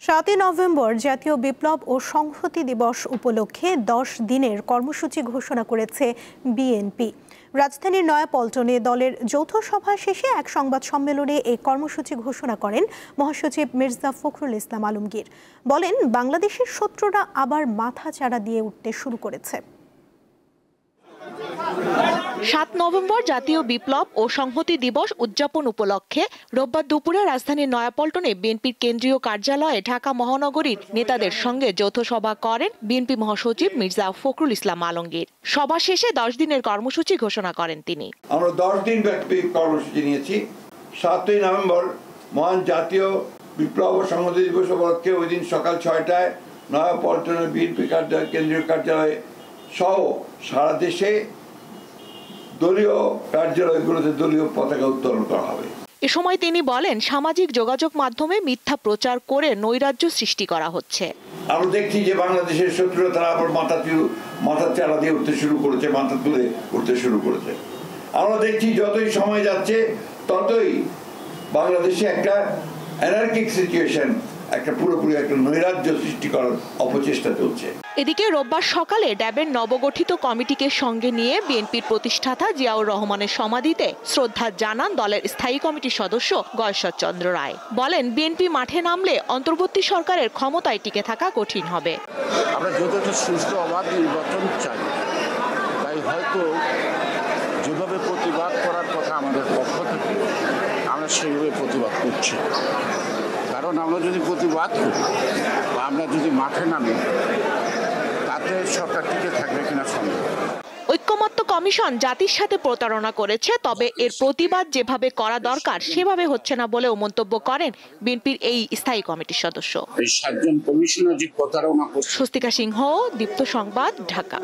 7 November জাতীয় বিপ্লব ও সংহতি দিবস উপলক্ষে 10 দিনের কর্মসূচি ঘোষণা করেছে বিএনপি। রাজধানীর নয়াপল্টনে দলের যৌথ সভা শেষে এক সংবাদ সম্মেলনে এই কর্মসূচি ঘোষণা করেন মহাসচিব মির্জা ফখরুল ইসলাম আলমগীর। বলেন, বাংলাদেশের শত্রুরা আবার মাথা চাড়া দিয়ে উঠতে শুরু করেছে। 7 নভেম্বর জাতীয় বিপ্লব ও সংহতি দিবস উদযাপন উপলক্ষে রোববার দুপুরে রাজধানীর নয়াপল্টনে বিএনপির কেন্দ্রীয় কার্যালয়ে ঢাকা মহানগরীর নেতাদের সঙ্গে যৌথ সভা করেন বিএনপি মহাসচিব মির্জা ফখরুল ইসলাম আলমগীর। সভা শেষে 10 দিনের কর্মসূচি ঘোষণা করেন তিনি। আমরা 10 দিন ব্যাপী কর্মসূচি নিয়েছি। 7 নভেম্বর মহান জাতীয় বিপ্লব ও সংহতি দিবস উপলক্ষে ওই দিন সকাল 6টায় নয়াপল্টনের বিএনপি কেন্দ্রীয় কার্যালয়ে সহ সারা দেশে দলীয় কার্যালয়গুলোতে দলীয় পতাকা উত্তোলন করা হবে। এ সময় তিনি বলেন, সামাজিক যোগাযোগ মাধ্যমে মিথ্যা প্রচার করে নৈরাজ্য সৃষ্টি করা হচ্ছে। আমরা দেখছি যে বাংলাদেশের শত্রুরা তারা আবার মাথা চাড়া দিয়ে উঠতে শুরু করেছে, মাথা তুলে উঠতে শুরু করেছে। আমরা দেখছি যতই সময় যাচ্ছে ততই বাংলাদেশে একটা অ্যানার্কিক সিচুয়েশন, একটা পুরোপুরি একটা নৈরাজ্য সৃষ্টি করার অপচেষ্টা চলছে। এদিকে রোববার সকালে ড্যাবের নবগঠিত কমিটিকে সঙ্গে নিয়ে বিএনপির প্রতিষ্ঠাতা জিয়াউর রহমানের সমাধিতে শ্রদ্ধা জানান দলের স্থায়ী কমিটির সদস্য গয়েশ্বর চন্দ্র রায়। বলেন, বিএনপি মাঠে নামলে অন্তর্বর্তী সরকারের ক্ষমতায় টিকে থাকা কঠিন হবে। আমরা যতটা সুষ্ঠু অবাধ নির্বাচন চাই, তাই হয়তো যেভাবে প্রতিবাদ করার কথা আমাদের পক্ষ থেকে আমরা সেইভাবে প্রতিবাদ করছি। কারণ আমরা যদি প্রতিবাদ করি বা আমরা যদি মাঠে নামি, তাতে সরকার টিকে থাকবে কিনা সন্দেহ। ঐক্যমত্য কমিশন জাতির সাথে প্রতারণা করেছে, তবে এর প্রতিবাদ যেভাবে করা দরকার সেভাবে হচ্ছে না বলেও মন্তব্য করেন বিএনপির এই স্থায়ী কমিটির সদস্য। এই 7 জন কমিশনার যে প্রতারণা করছে। স্বস্তিকা সিংহ, দীপ্ত সংবাদ, ঢাকা।